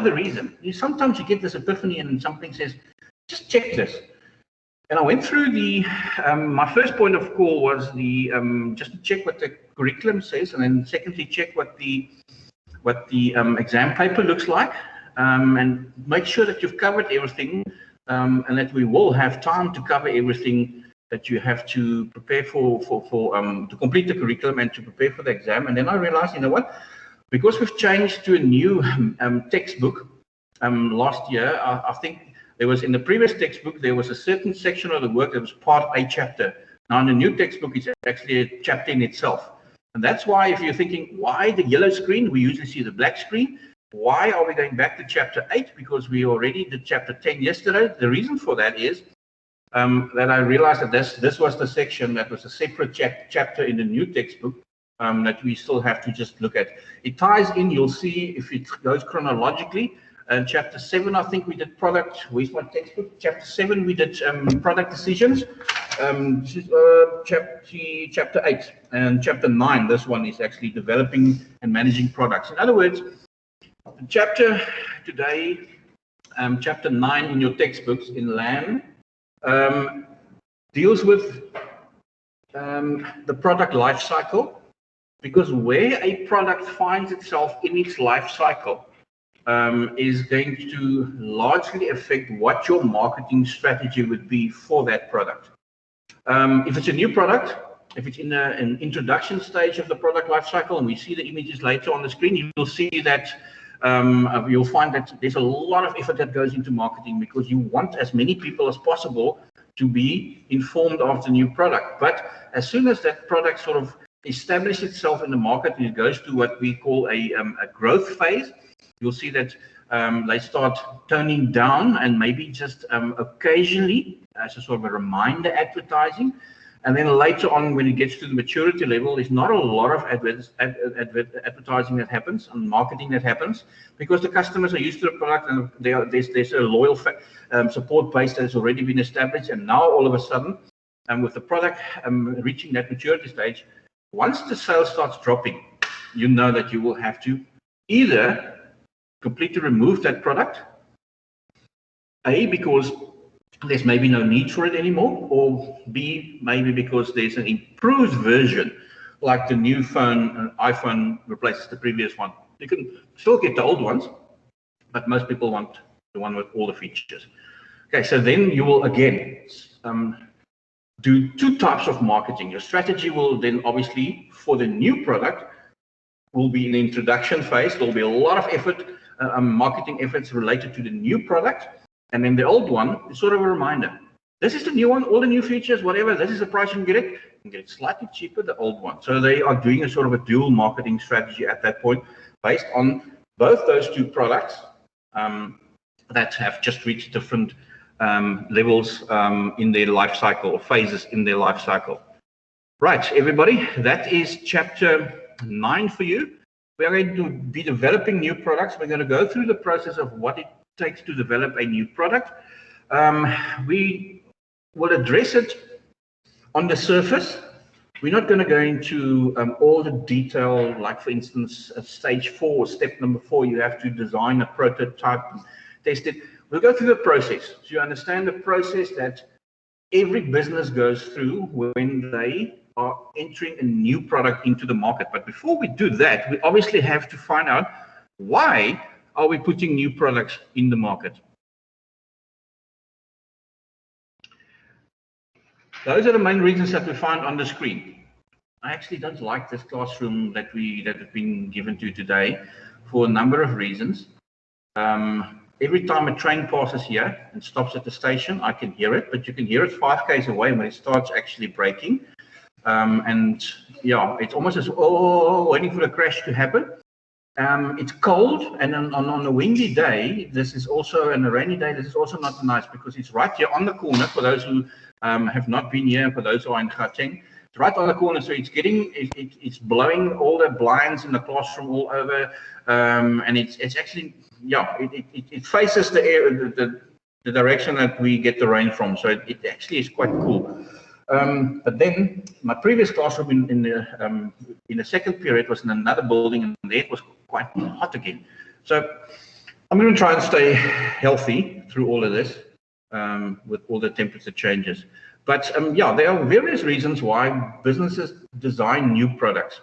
the reason. Sometimes you get this epiphany and something says, just check this. And I went through the, my first point of call was the, just to check what the curriculum says, and then secondly, check what the exam paper looks like, and make sure that you've covered everything, and that we will have time to cover everything that you have to prepare for to complete the curriculum and to prepare for the exam. And then I realized, you know what, because we've changed to a new textbook last year, I think there was, in the previous textbook, there was a certain section of the work that was part A chapter. Now in the new textbook, it's actually a chapter in itself. And that's why, if you're thinking, why the yellow screen? We usually see the black screen. Why are we going back to chapter 8? Because we already did chapter 10 yesterday. The reason for that is that I realized that this was the section that was a separate chapter in the new textbook that we still have to just look at. It ties in, you'll see, if it goes chronologically. Chapter 7, I think we did product. Where's my textbook? Chapter 7, we did product decisions. This is chapter 8. And chapter 9, this one is actually developing and managing products. In other words, the chapter today, chapter 9 in your textbooks in LAM, deals with the product life cycle, because where a product finds itself in its life cycle is going to largely affect what your marketing strategy would be for that product. If it's a new product, if it's in an introduction stage of the product life cycle, and we see the images later on the screen, you will see that you'll find that there's a lot of effort that goes into marketing, because you want as many people as possible to be informed of the new product. But as soon as that product sort of establishes itself in the market and it goes to what we call a growth phase, you'll see that they start toning down and maybe just occasionally as a sort of a reminder advertising. And then later on, when it gets to the maturity level, there's not a lot of advertising that happens and marketing that happens, because the customers are used to the product and there's a loyal support base that has already been established. And now all of a sudden, with the product reaching that maturity stage, once the sales starts dropping, you know that you will have to either completely remove that product, A, because there's maybe no need for it anymore, or B, maybe because there's an improved version, like the new phone, iPhone replaces the previous one. You can still get the old ones, but most people want the one with all the features. Okay, so then you will again do two types of marketing. Your strategy will then obviously, for the new product, will be in the introduction phase. There'll be a lot of effort, marketing efforts related to the new product. And then the old one is sort of a reminder. This is the new one, all the new features, whatever. This is the price you can get it. You can get it slightly cheaper, the old one. So they are doing a sort of a dual marketing strategy at that point, based on both those two products that have just reached different levels in their life cycle, or phases in their life cycle. Right, everybody, that is chapter 9 for you. We are going to be developing new products. We're going to go through the process of what it takes to develop a new product. We will address it on the surface. We're not going to go into all the detail, like for instance, stage 4, step number 4, you have to design a prototype and test it. We'll go through the process, so you understand the process that every business goes through when they are entering a new product into the market. But before we do that, we obviously have to find out, why are we putting new products in the market? Those are the main reasons that we find on the screen. I actually don't like this classroom that have been given to today for a number of reasons. Every time a train passes here and stops at the station, I can hear it, but you can hear it 5 km away when it starts actually braking. And yeah, it's almost as, waiting for the crash to happen. It's cold, and on a windy day, this is also, and a rainy day, this is also not nice, because it's right here on the corner. For those who have not been here, for those who are in Gauteng, it's right on the corner, so it's blowing all the blinds in the classroom all over, and it's actually, yeah, it faces the air, the direction that we get the rain from, so it actually is quite cool. But then my previous classroom in the second period was in another building, and there it was quite hot again. So I'm going to try and stay healthy through all of this, with all the temperature changes. But yeah, there are various reasons why businesses design new products.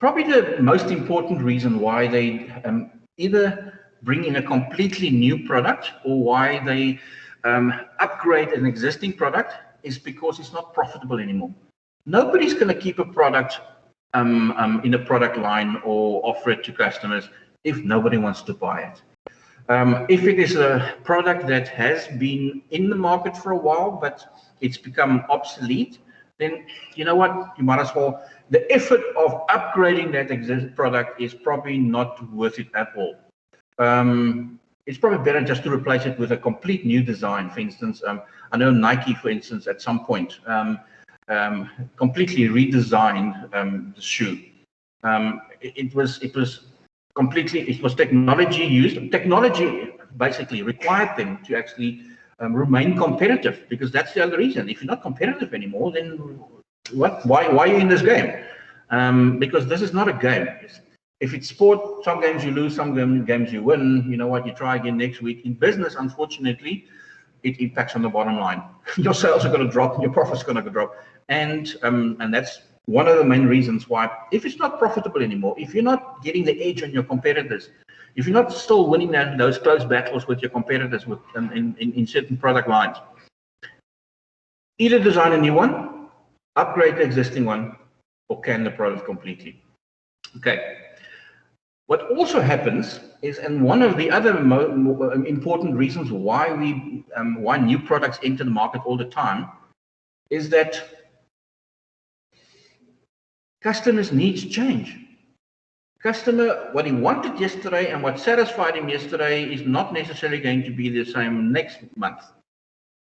Probably the most important reason why they either bring in a completely new product or why they upgrade an existing product is because it's not profitable anymore. Nobody's going to keep a product in a product line or offer it to customers if nobody wants to buy it. If it is a product that has been in the market for a while, but it's become obsolete, then you know what, you might as well, the effort of upgrading that existing product is probably not worth it at all. It's probably better just to replace it with a complete new design. For instance, I know Nike, for instance, at some point completely redesigned the shoe. It was technology used. Technology basically required them to actually remain competitive, because that's the other reason. If you're not competitive anymore, then why are you in this game? Because this is not a game. If it's sport, some games you lose, some games you win. You know what? You try again next week. In business, unfortunately, it impacts on the bottom line. Your sales are going to drop, your profits are going to drop, and that's one of the main reasons why. If it's not profitable anymore, if you're not getting the edge on your competitors, if you're not still winning those close battles with your competitors in certain product lines, either design a new one, upgrade the existing one, or can the product completely. Okay. What also happens is, and one of the other important reasons why why new products enter the market all the time, is that customers' needs change. Customer, what he wanted yesterday and what satisfied him yesterday is not necessarily going to be the same next month,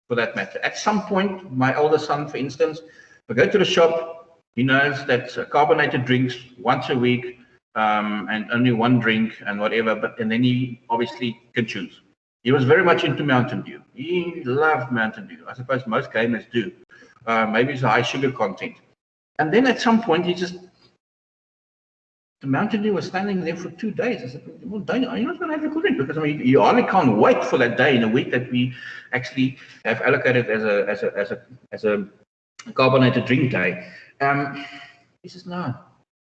for that matter. At some point, my older son, for instance, will go to the shop. He knows that carbonated drinks once a week, and only one drink and whatever, and then he obviously can choose. He was very much into Mountain Dew. He loved Mountain Dew. I suppose most gamers do. Maybe it's a high sugar content. And then at some point, the Mountain Dew was standing there for 2 days. I said, well, Daniel, are you not going to have a cool drink? Because I mean, you hardly can't wait for that day in a week that we actually have allocated as a carbonated drink day. He says, no,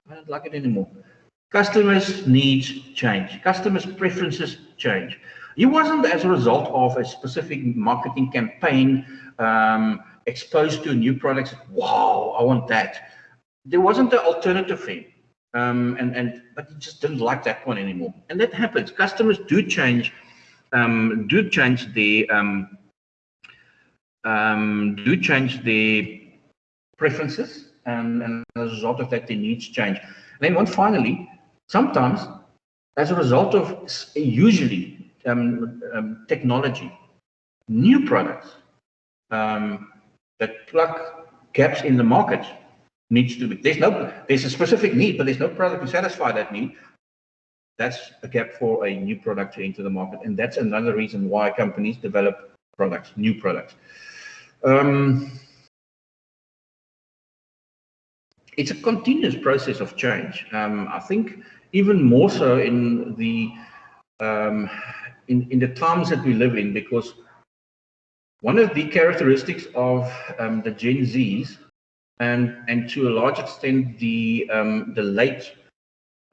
I don't like it anymore. Customers' needs change. Customers' preferences change. It wasn't as a result of a specific marketing campaign exposed to new products. Wow, I want that. There wasn't an alternative thing, but you just didn't like that one anymore. And that happens. Customers do change their preferences, and as a result of that, their needs change. And then finally, sometimes, as a result of usually technology, new products that plug gaps in the market needs to be. There's a specific need, but there's no product to satisfy that need. That's a gap for a new product to enter the market, and that's another reason why companies develop products, new products. It's a continuous process of change. I think even more so in the times that we live in, because one of the characteristics of the Gen Zs and to a large extent the late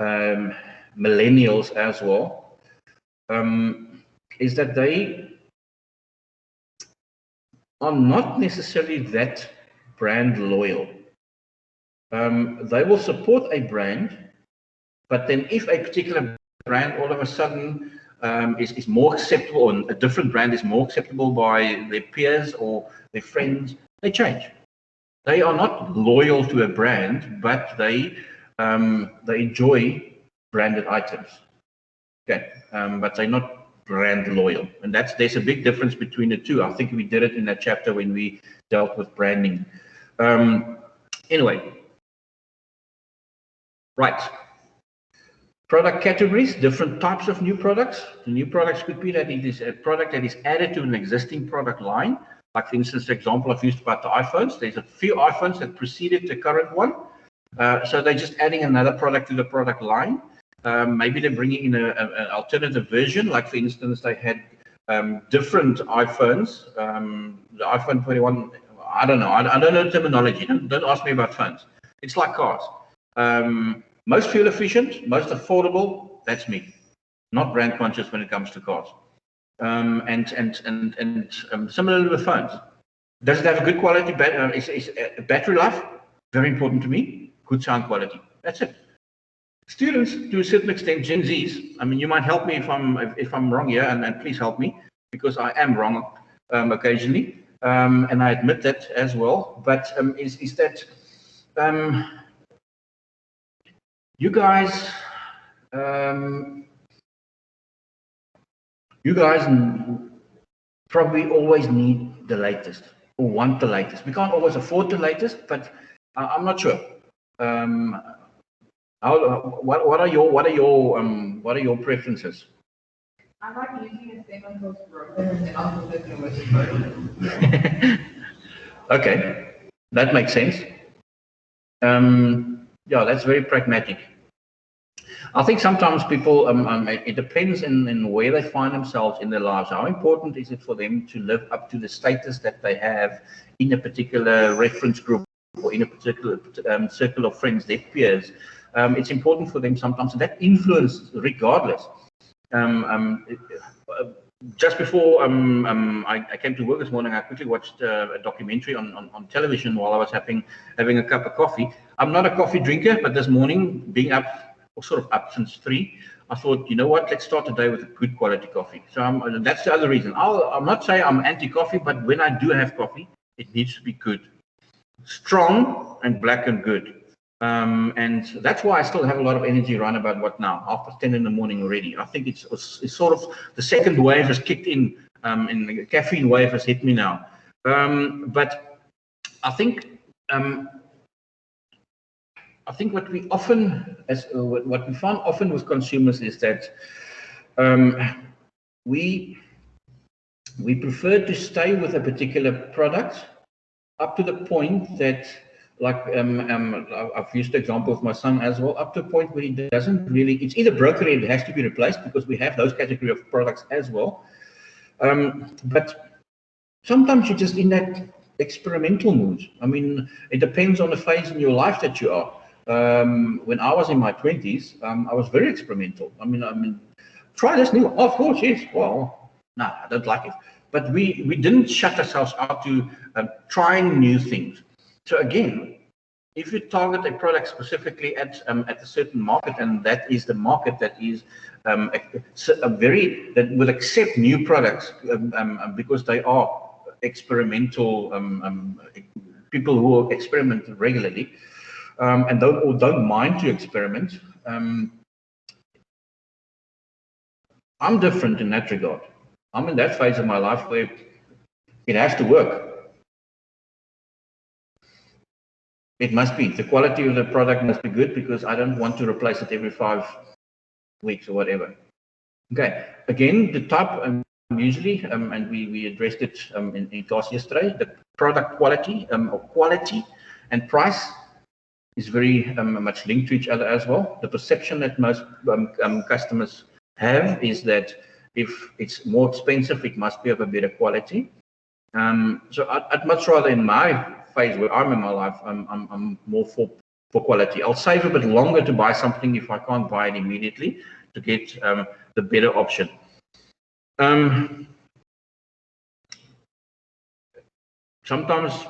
millennials as well, is that they are not necessarily that brand loyal. They will support a brand, but then if a particular brand all of a sudden is more acceptable, or a different brand is more acceptable by their peers or their friends, they change. They are not loyal to a brand, but they enjoy branded items. Okay, but they're not brand loyal, and there's a big difference between the two. I think we did it in that chapter when we dealt with branding. Anyway. Right. Product categories, different types of new products. The new products could be that it is a product that is added to an existing product line. Like, for instance, the example I've used about the iPhones. There's a few iPhones that preceded the current one. So they're just adding another product to the product line. Maybe they're bringing in an alternative version, like for instance, they had different iPhones. The iPhone 21, I don't know. I don't know the terminology. Don't ask me about phones. It's like cars. Most fuel efficient, most affordable. That's me. Not brand conscious when it comes to cars. Similarly with phones. Does it have a good quality battery life? Very important to me. Good sound quality. That's it. Students, to a certain extent, Gen Zs. I mean, you might help me if I'm wrong here, and please help me because I am wrong occasionally, and I admit that as well. But is that you guys? You guys probably always need the latest or want the latest. We can't always afford the latest, but I'm not sure. What are your preferences? I like using a thing until it's broken and then I'll put it in with it. Okay, that makes sense. Yeah, that's very pragmatic. I think sometimes people, it depends in where they find themselves in their lives. How important is it for them to live up to the status that they have in a particular reference group or in a particular circle of friends, their peers? It's important for them sometimes, and that influence regardless. Just before I came to work this morning, I quickly watched a documentary on television while I was having a cup of coffee. I'm not a coffee drinker, but this morning, being up, or sort of up since 3, I thought, you know what, let's start the day with a good quality coffee. So that's the other reason. I'm not saying I'm anti-coffee, but when I do have coffee, it needs to be good. Strong and black and good. And that's why I still have a lot of energy around about what now, 10:30 in the morning already. I think it's sort of the second wave has kicked in, and the caffeine wave has hit me now. But I think what we often, what we find often with consumers is that we prefer to stay with a particular product up to the point that, like I've used the example of my son as well, up to a point where he doesn't really, it's either broken or it has to be replaced, because we have those category of products as well. But sometimes you're just in that experimental mood. I mean, it depends on the phase in your life that you are. When I was in my 20s, I was very experimental. I mean, try this new. Oh, of course, yes. Well, no, I don't like it. But we didn't shut ourselves out to trying new things. So again, if you target a product specifically at a certain market, and that is the market that is that will accept new products because they are experimental people who experiment regularly. And don't mind to experiment. I'm different in that regard. I'm in that phase of my life where it has to work. It must be. The quality of the product must be good, because I don't want to replace it every 5 weeks or whatever. Okay. Again, the type usually, and we addressed it in class yesterday, the product quality or quality and price is very much linked to each other as well. The perception that most customers have is that if it's more expensive, it must be of a better quality. So I'd much rather, in my phase where I'm in my life, I'm more for quality. I'll save a bit longer to buy something if I can't buy it immediately, to get the better option. Sometimes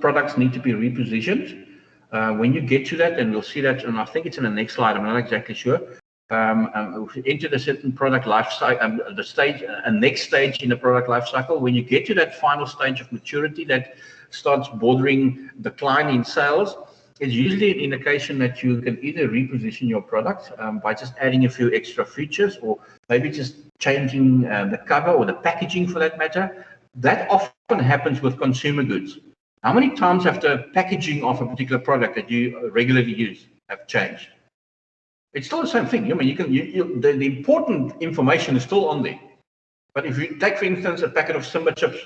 products need to be repositioned. When you get to that, and we'll see that, and I think it's in the next slide, I'm not exactly sure. If you enter a certain product life cycle, a next stage in the product life cycle, when you get to that final stage of maturity that starts bordering decline in sales, it's usually an indication that you can either reposition your product by just adding a few extra features, or maybe just changing the cover or the packaging for that matter. That often happens with consumer goods. How many times have the packaging of a particular product that you regularly use have changed? It's still the same thing. I mean, the important information is still on there. But if you take, for instance, a packet of Simba chips,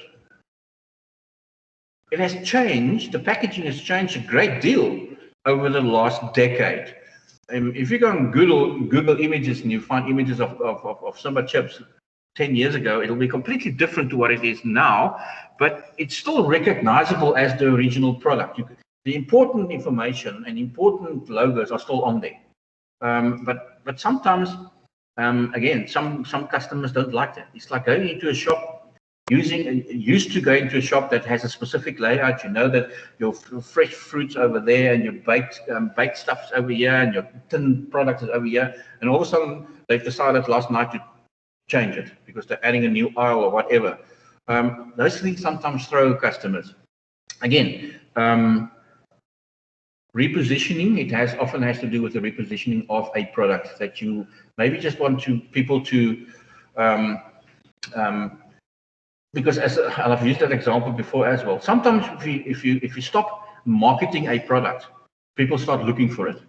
it has changed. The packaging has changed a great deal over the last decade. if you go on Google Images and you find images of Simba chips 10 years ago, it'll be completely different to what it is now, but it's still recognizable as the original product. The important information and important logos are still on there. But sometimes, again, some customers don't like that. It's like going into a shop, used to go into a shop that has a specific layout. You know that your fresh fruits over there and your baked stuff's over here and your tin products is over here. And all of a sudden, they've decided last night to change it because they're adding a new aisle or whatever. Those things sometimes throw customers. Again, repositioning, often has to do with the repositioning of a product that you maybe just want people to, because and I've used that example before as well. Sometimes if you stop marketing a product, people start looking for it.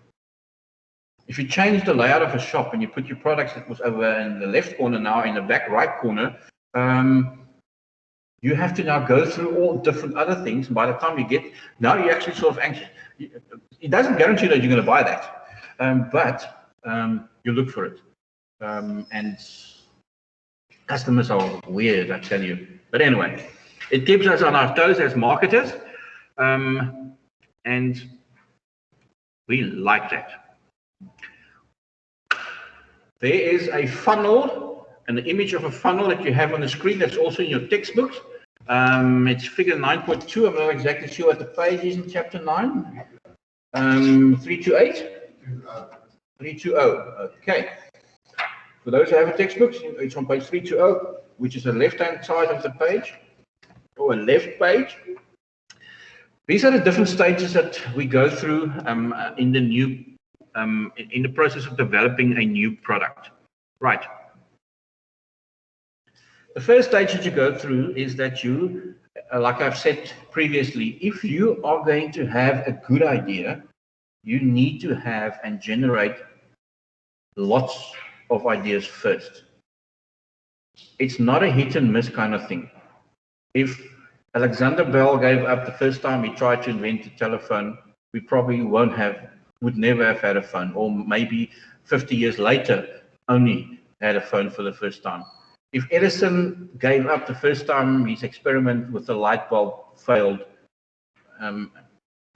If you change the layout of a shop and you put your products that was over in the left corner now in the back right corner, you have to now go through all different other things. And by the time you now you're actually sort of anxious. It doesn't guarantee that you're going to buy that, but you look for it. And customers are weird, I tell you. But anyway, it keeps us on our toes as marketers, and we like that. There is a funnel, an image of a funnel that you have on the screen that's also in your textbooks. It's figure 9.2. I'm not exactly sure what the page is in chapter 9. 328? 320. Okay. For those who have a textbook, it's on page 320, which is the left-hand side of the page, or a left page. These are the different stages that we go through in the process of developing a new product. Right. The first stage that you go through is that you, like I've said previously, if you are going to have a good idea, you need to have and generate lots of ideas first. It's not a hit and miss kind of thing. If Alexander Bell gave up the first time he tried to invent a telephone, we probably would never have had a phone, or maybe 50 years later only had a phone for the first time. If Edison gave up the first time his experiment with the light bulb failed,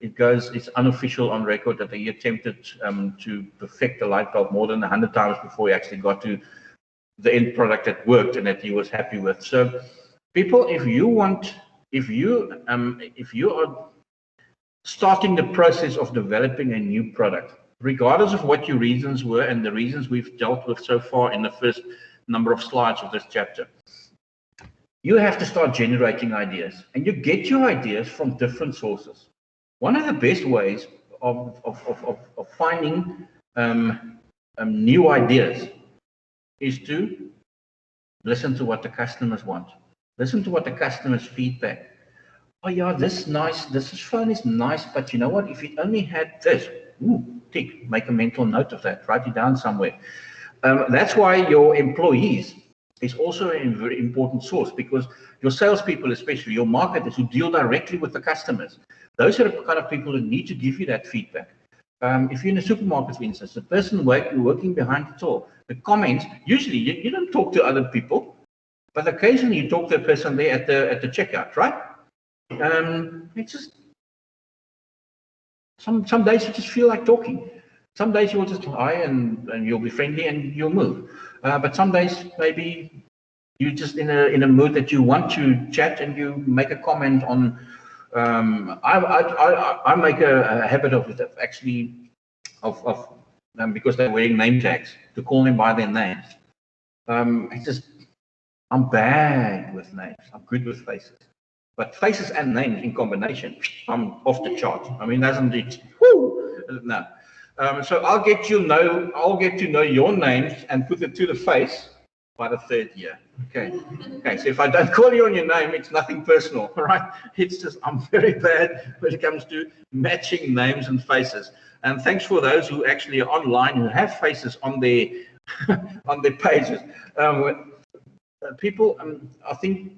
it's unofficial on record that he attempted to perfect the light bulb more than 100 times before he actually got to the end product that worked and that he was happy with. So, people, if you are starting the process of developing a new product, regardless of what your reasons were and the reasons we've dealt with so far in the first number of slides of this chapter, you have to start generating ideas, and you get your ideas from different sources. One of the best ways of finding new ideas is to listen to what the customers want. Listen to what the customers feedback. Oh yeah, this phone is nice, but you know what? If it only had this, tick, make a mental note of that, write it down somewhere. That's why your employees is also a very important source, because your salespeople, especially your marketers who deal directly with the customers, those are the kind of people that need to give you that feedback. If you're in a supermarket, for instance, the person working behind the till, the comments, usually you don't talk to other people, but occasionally you talk to a person there at the checkout, right? It's just some days you just feel like talking. Some days you'll just hi and you'll be friendly and you'll move. But some days maybe you're just in a mood that you want to chat and you make a comment on. I make a habit of because they're wearing name tags, to call them by their names. I'm bad with names. I'm good with faces. But faces and names in combination, I'm off the chart. I mean, doesn't it? Woo! No. So I'll get to know your names and put it to the face by the third year. Okay. So if I don't call you on your name, it's nothing personal, all right? It's just I'm very bad when it comes to matching names and faces. And thanks for those who actually are online who have faces on their on their pages. People, I think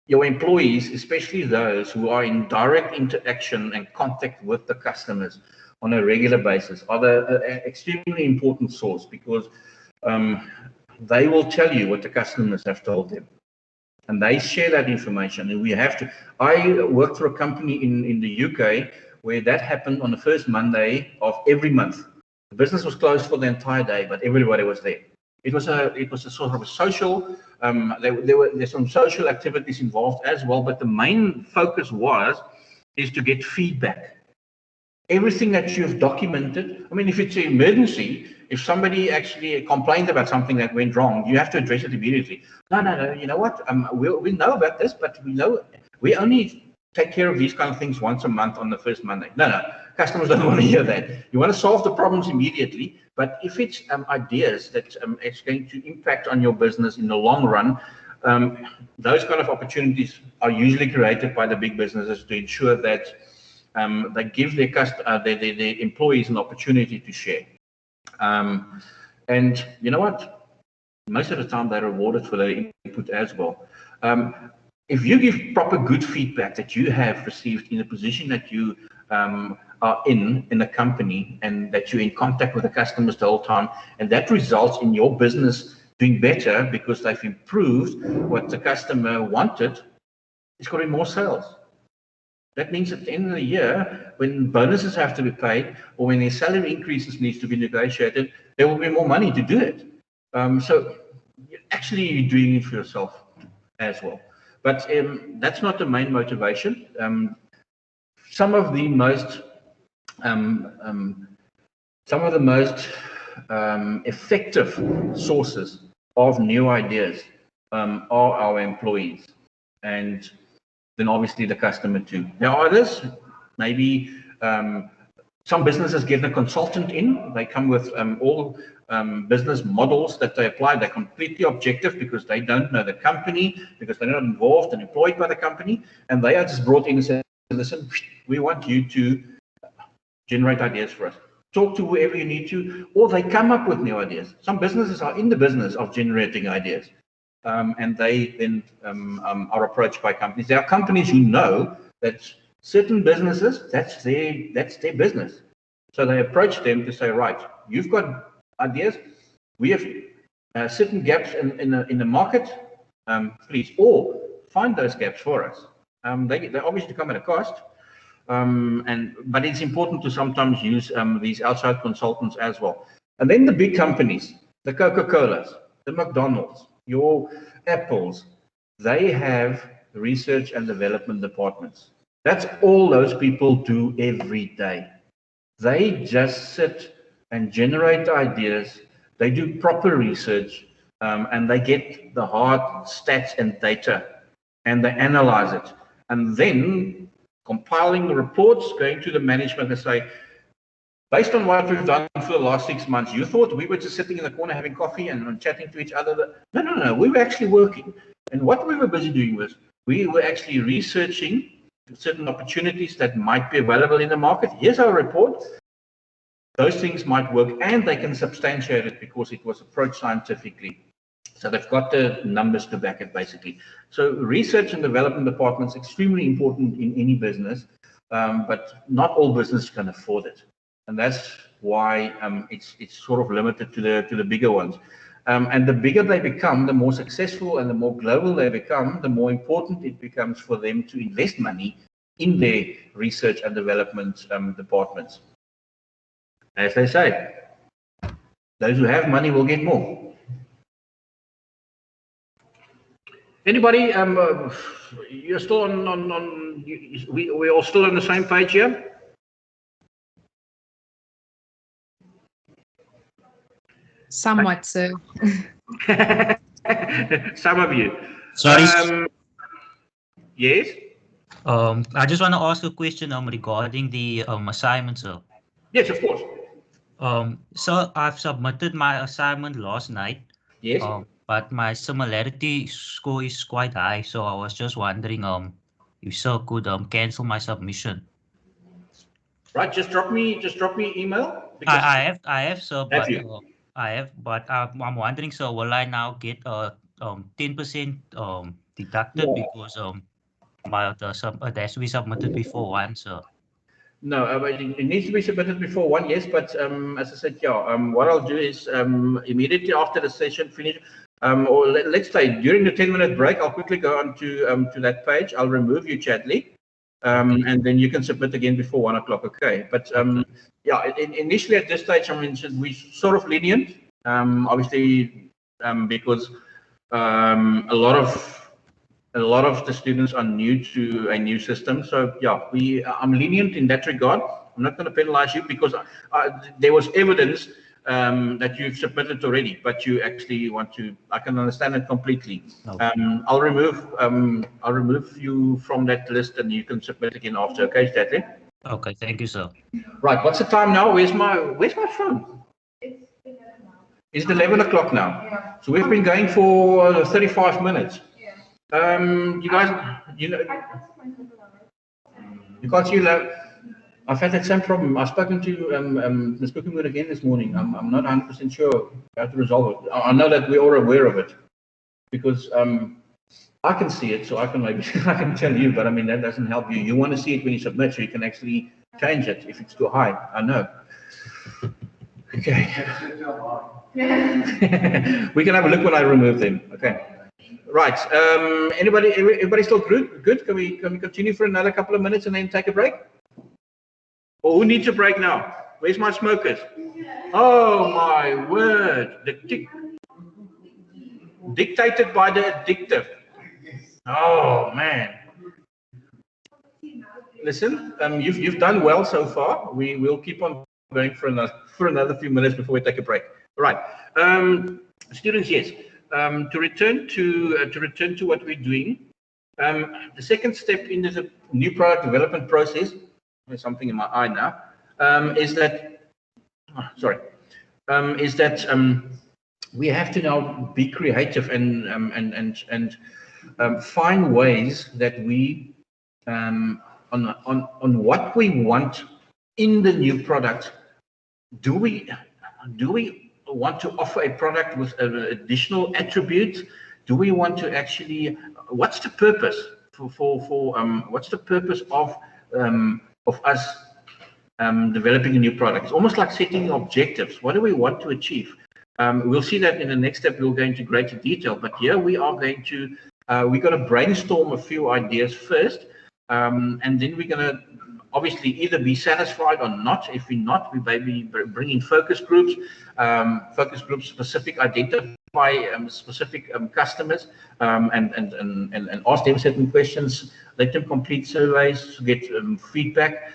your employees, especially those who are in direct interaction and contact with the customers on a regular basis, are the extremely important source, because they will tell you what the customers have told them. And they share that information, and we have to. I worked for a company in the UK where that happened on the first Monday of every month. The business was closed for the entire day, but everybody was there. It was a sort of a social. There's some social activities involved as well, but the main focus is to get feedback. Everything that you've documented. I mean, if it's an emergency, if somebody actually complained about something that went wrong, you have to address it immediately. No. You know what? We know about this, but we only take care of these kind of things once a month on the first Monday. No. Customers don't want to hear that. You want to solve the problems immediately. But if it's ideas that it's going to impact on your business in the long run, those kind of opportunities are usually created by the big businesses to ensure that they give their employees an opportunity to share. And you know what? Most of the time they're rewarded for their input as well. If you give proper good feedback that you have received in the position that you are in the company, and that you're in contact with the customers the whole time, and that results in your business doing better because they've improved what the customer wanted, it's going to be more sales. That means at the end of the year, when bonuses have to be paid or when their salary increases needs to be negotiated, there will be more money to do it. So actually you're doing it for yourself as well. But that's not the main motivation. Some of the most effective sources of new ideas are our employees, and then obviously the customer too. There are others, maybe some businesses get a consultant in. They come with all business models that they apply. They're completely objective because they don't know the company, because they're not involved and employed by the company, and they are just brought in and say, listen, we want you to generate ideas for us. Talk to whoever you need to, or they come up with new ideas. Some businesses are in the business of generating ideas. And they then are approached by companies. There are companies who know that certain businesses, that's their business. So they approach them to say, right, you've got ideas. We have certain gaps in the market. Please, or find those gaps for us. They obviously come at a cost. But it's important to sometimes use these outside consultants as well. And then the big companies, the Coca-Colas, the McDonald's, your Apples, they have research and development departments. That's all those people do every day. They just sit and generate ideas. They do proper research, and they get the hard stats and data, and they analyze it. And then compiling the reports, going to the management and say, based on what we've done for the last 6 months, you thought we were just sitting in the corner having coffee and chatting to each other? No. We were actually working. And what we were busy doing was we were actually researching certain opportunities that might be available in the market. Here's our report. Those things might work, and they can substantiate it because it was approached scientifically. So they've got the numbers to back it, basically. So research and development departments extremely important in any business, but not all businesses can afford it. And that's why it's sort of limited to the bigger ones. And the bigger they become, the more successful and the more global they become, the more important it becomes for them to invest money in their research and development departments. As they say, those who have money will get more. Anybody? You're still on we're all still on the same page here? Somewhat, sir. Some of you. Sorry. Yes? I just want to ask a question regarding the assignment, sir. Yes, of course. So I've submitted my assignment last night. Yes. But my similarity score is quite high, so I was just wondering if sir could cancel my submission. Right, just drop me email. I have, sir. Have but you? I have, but I'm wondering, sir, will I now get 10% deducted Yeah. because it has to be submitted before one, so No, but it needs to be submitted before one, yes. But as I said, yeah, what I'll do is immediately after the session finish, or let's say during the 10-minute break, I'll quickly go on to that page. I'll remove you, Chadley, Okay. and then you can submit again before 1 o'clock. Okay. But yeah, initially at this stage, I mean, we sort of lenient, obviously, because a lot of the students are new to a new system. So yeah, I'm lenient in that regard. I'm not going to penalize you because there was evidence that you've submitted already, but you actually want to. I can understand it completely. Okay. I'll remove you from that list, and you can submit again after. Okay, Statley? Okay, thank you, sir. Right. What's the time now? Where's my phone? It's 11 now. Is it 11 o'clock now? Yeah. So we've been going for 35 minutes. Yeah. You guys, you know. I can't see my phone. You can't see that. I've had that same problem. I've spoken to Ms. Bookingwood again this morning. I'm not 100% sure how to resolve it. I know that we're all aware of it because I can see it, so I can maybe I can tell you, but I mean that doesn't help you. You want to see it when you submit, so you can actually change it if it's too high. I know. Okay. We can have a look when I remove them. Okay. Right. Everybody still good? Good. Can we continue for another couple of minutes and then take a break? Or who needs a break now? Where's my smokers? Oh my word! Dictated by the addictive. Oh man. Listen, you've done well so far. We will keep on going for another few minutes before we take a break. Right. Students, yes. To return to what we're doing, the second step in the new product development process, there's something in my eye now, is that we have to now be creative and find ways that we on what we want in the new product. Do we want to offer a product with additional attributes? Do we want to actually? What's the purpose what's the purpose of us developing a new product? It's almost like setting objectives. What do we want to achieve? We'll see that in the next step. We'll go into greater detail. But here we are going to we're going to brainstorm a few ideas first, and then we're going to obviously either be satisfied or not. If we're not, we maybe bring in focus groups specific, identify specific customers, and ask them certain questions, let them complete surveys to get feedback.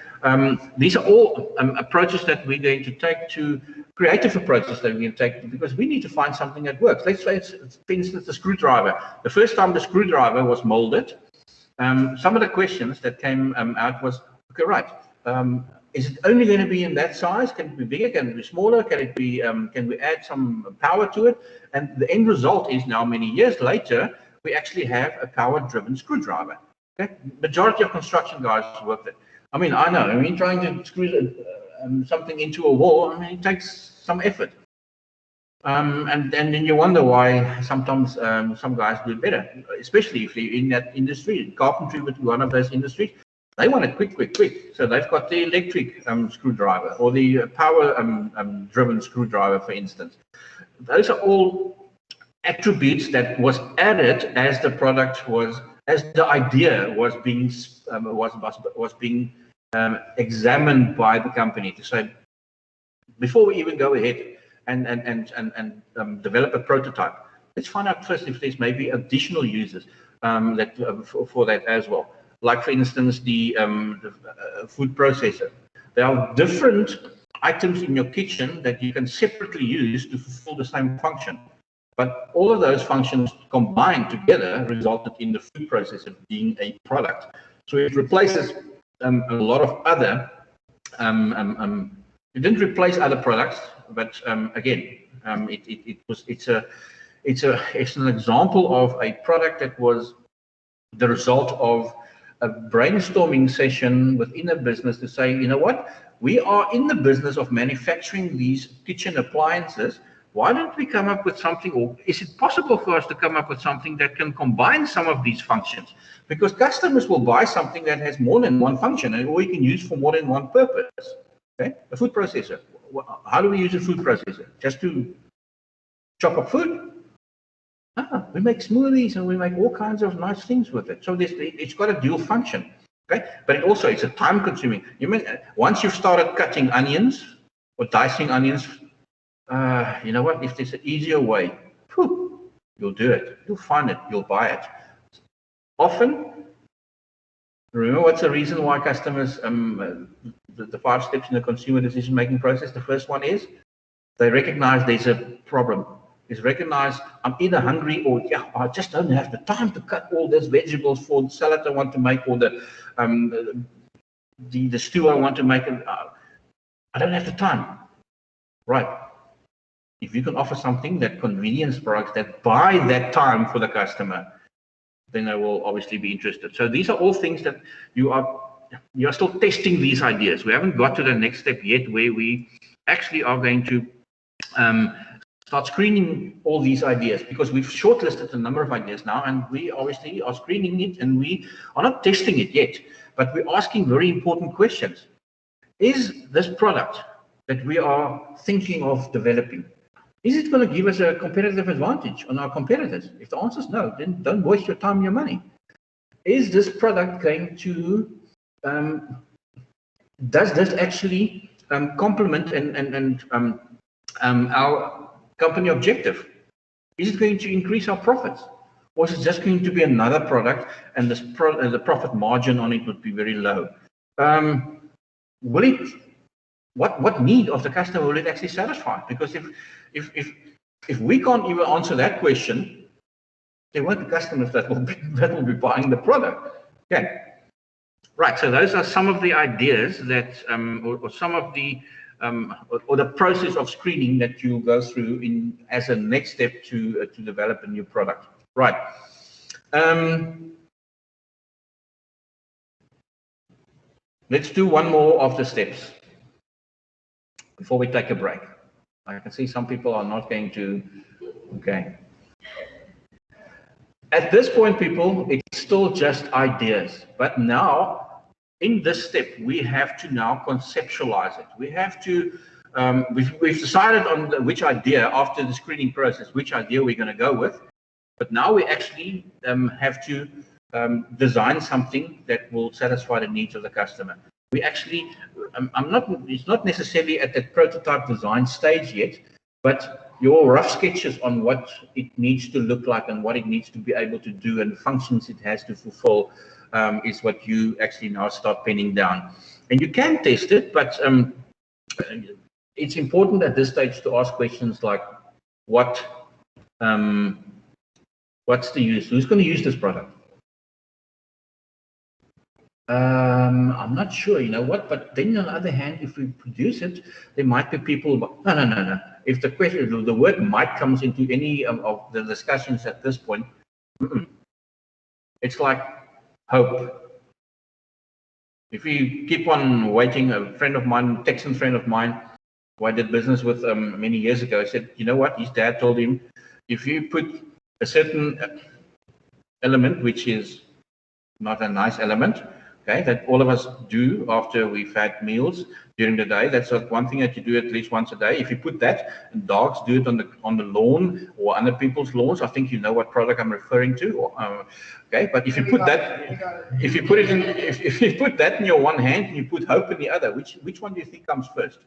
These are all approaches that we're going to take, to creative approaches that we're going to take, because we need to find something that works. Let's say, for instance, the screwdriver. The first time the screwdriver was molded, some of the questions that came out was, okay, right, is it only going to be in that size? Can it be bigger? Can it be smaller? Can it be? Can we add some power to it? And the end result is now, many years later, we actually have a power-driven screwdriver. Okay, majority of construction guys work that. I mean, I know. I mean, trying to screw something into a wall, I mean, it takes some effort. And then you wonder why sometimes some guys do it better, especially if they're in that industry. Carpentry would be one of those industries. They want it quick. So they've got the electric screwdriver or the power driven screwdriver, for instance. Those are all attributes that was added as the product was, as the idea was being examined by the company, to say, before we even go ahead and develop a prototype, let's find out first if there's maybe additional users for that as well. Like, for instance, the food processor. There are different items in your kitchen that you can separately use to fulfill the same function. But all of those functions combined together resulted in the food processor being a product. So it replaces a lot of other, it didn't replace other products, but again, it's an example of a product that was the result of a brainstorming session within a business to say, you know what, we are in the business of manufacturing these kitchen appliances. why don't we come up with something, or is it possible for us to come up with something that can combine some of these functions? Because customers will buy something that has more than one function, and or you can use for more than one purpose. Okay, a food processor. How do we use a food processor? Just to chop up food? We make smoothies and we make all kinds of nice things with it. So it's got a dual function. Okay, but it's a time consuming. Once you've started cutting onions or dicing onions, you know what? If there's an easier way, you'll do it. You'll find it. You'll buy it. Often, remember what's the reason why customers, the 5 steps in the consumer decision-making process, the first one is they recognize there's a problem. Is recognize I'm either hungry or I just don't have the time to cut all these vegetables for the salad I want to make, or the stew I want to make. I don't have the time. Right. If you can offer something that convenience products that buy that time for the customer, then they will obviously be interested. So these are all things that you are still testing these ideas. We haven't got to the next step yet, where we actually are going to start screening all these ideas, because we've shortlisted a number of ideas now, and we obviously are screening it, and we are not testing it yet, but we're asking very important questions. Is this product that we are thinking of developing, is it going to give us a competitive advantage on our competitors? If the answer is no, then don't waste your time and your money. Is this product going to, does this actually complement our company objective? Is it going to increase our profits, or is it just going to be another product and the profit margin on it would be very low? Will it? What need of the customer will it actually satisfy? Because if we can't even answer that question, there won't be customers that will be buying the product. Okay, right. So those are some of the ideas that, or some of the or the process of screening that you go through as a next step to develop a new product. Right. Let's do one more of the steps before we take a break. I can see some people are not going to. Okay. At this point, people, it's still just ideas, but now, in this step, we have to now conceptualize it. We have to, we've decided on which idea after the screening process, which idea we're going to go with. But now we actually have to design something that will satisfy the needs of the customer. We actually, it's not necessarily at that prototype design stage yet, but your rough sketches on what it needs to look like and what it needs to be able to do and functions it has to fulfill is what you actually now start penning down. And you can test it, but it's important at this stage to ask questions like, what's the use? Who's going to use this product? I'm not sure, you know what, but then on the other hand, if we produce it, there might be people, no. If the question, the word might comes into any of the discussions at this point, it's like hope. If we keep on waiting, a friend of mine, Texan friend of mine, who I did business with many years ago, said, you know what, his dad told him, if you put a certain element, which is not a nice element, okay, that all of us do after we've had meals during the day. That's one thing that you do at least once a day. If you put that, and dogs do it on the lawn or other people's lawns, I think you know what product I'm referring to. Okay, but if you put that, if you put that in your one hand and you put hope in the other, which one do you think comes first?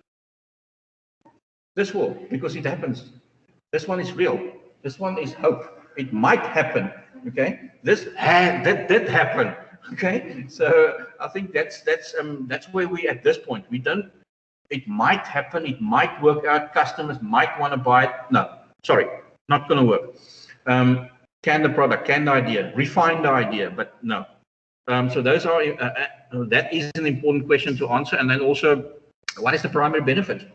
This will, because it happens. This one is real. This one is hope. It might happen. Okay, that did happen. Okay, so I think that's where we at this point. We don't. It might happen. It might work out. Customers might want to buy it. No, sorry, not going to work. Can the product, can the idea, refine the idea, but no. So those are that is an important question to answer. And then also, what is the primary benefit?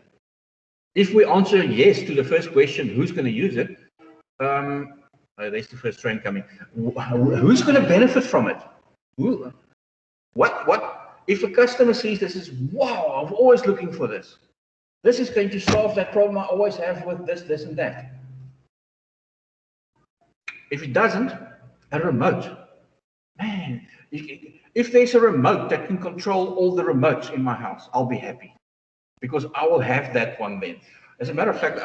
If we answer yes to the first question, who's going to use it? There's the first train coming. Who's going to benefit from it? What if a customer sees this as, wow, I'm always looking for this. This is going to solve that problem I always have with this, this, and that. If it doesn't, a remote. Man, if there's a remote that can control all the remotes in my house, I'll be happy. Because I will have that one then. As a matter of fact,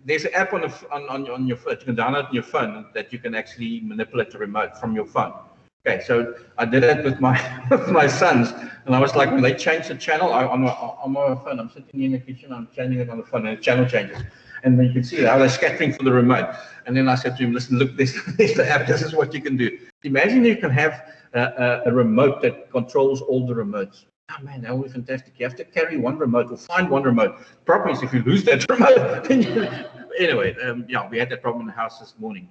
there's an app on your phone, you can download on your phone that you can actually manipulate the remote from your phone. Okay, so I did that with my with my sons, and I was like, when they change the channel on my phone, I'm sitting in the kitchen, I'm changing it on the phone, and the channel changes, and then you can see how they're scattering for the remote. And then I said to him, listen, look, this is the app. This is what you can do. Imagine you can have a remote that controls all the remotes. Oh man, that would be fantastic. You have to carry one remote or find one remote. The problem is if you lose that remote, then anyway, yeah, we had that problem in the house this morning.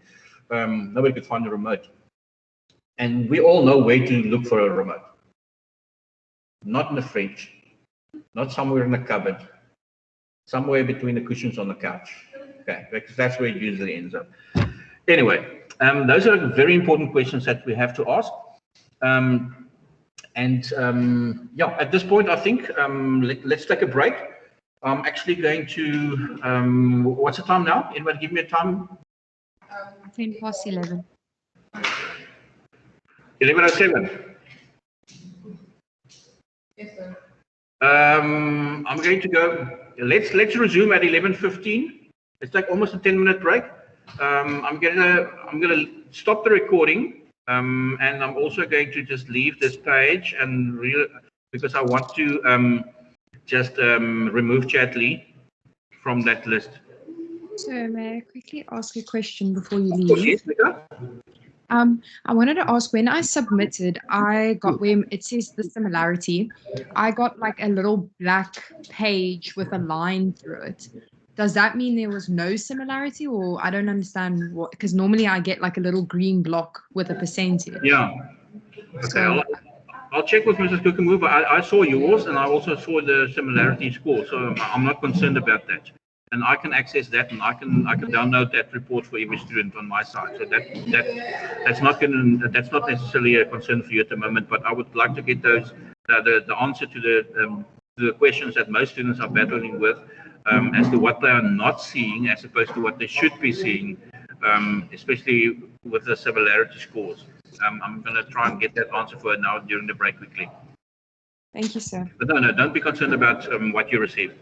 Nobody could find the remote. And we all know where to look for a remote. Not in the fridge, not somewhere in the cupboard, somewhere between the cushions on the couch. Okay, because that's where it usually ends up. Anyway, those are very important questions that we have to ask. Yeah, at this point, I think let's take a break. I'm actually going to, what's the time now? Anybody give me a time? 11:10. 11:07. Yes, sir. I'm going to go. Let's resume at 11:15. Let's take almost a 10-minute break. I'm gonna stop the recording, and I'm also going to just leave this page and because I want to just remove Chatley from that list. So may I quickly ask a question before you Of course, leave? yes, Mika. I wanted to ask, when I submitted, I got where it says the similarity. I got like a little black page with a line through it. Does that mean there was no similarity, or I don't understand what? Because normally I get like a little green block with a percentage. Yeah. Okay. So, I'll check with Mrs. Kukenmove. I saw yours, and I also saw the similarity score, so I'm not concerned about that. And I can access that, and I can download that report for every student on my side. So that's not necessarily a concern for you at the moment. But I would like to get those the answer to the questions that most students are battling with, as to what they are not seeing as opposed to what they should be seeing, especially with the similarity scores. I'm going to try and get that answer for her now during the break quickly. thank you, sir. But no, don't be concerned about what you received.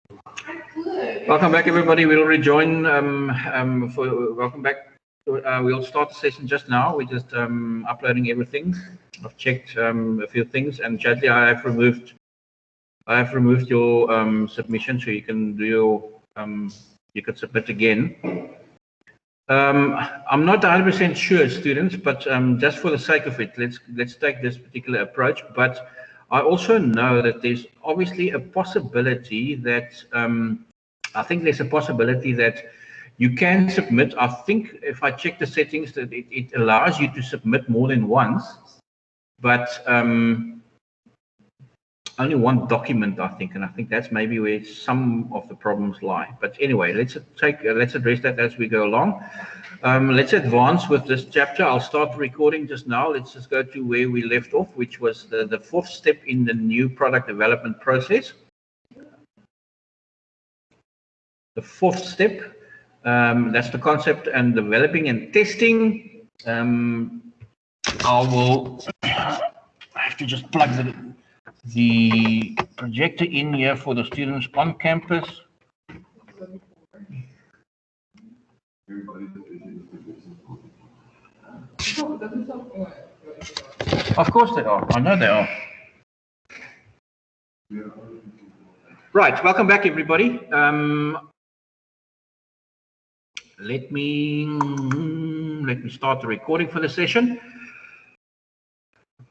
Welcome back, everybody. We'll rejoin. Welcome back. We'll start the session just now. We're just uploading everything. I've checked a few things, and Chadley, I have removed your submission, so you can do your you can submit again. I'm not 100% sure, students, but just for the sake of it, let's take this particular approach. But I also know that there's obviously a possibility that I think there's a possibility that you can submit. I think if I check the settings, that it allows you to submit more than once, but only one document, I think, and I think that's maybe where some of the problems lie. But anyway, let's address that as we go along. Let's advance with this chapter. I'll start recording just now. Let's just go to where we left off, which was the fourth step in the new product development process. The fourth step, that's the concept and developing and testing. I have to just plug the projector in here for the students on campus. Of course they are. I know they are. Right, welcome back, everybody. Let me start the recording for the session.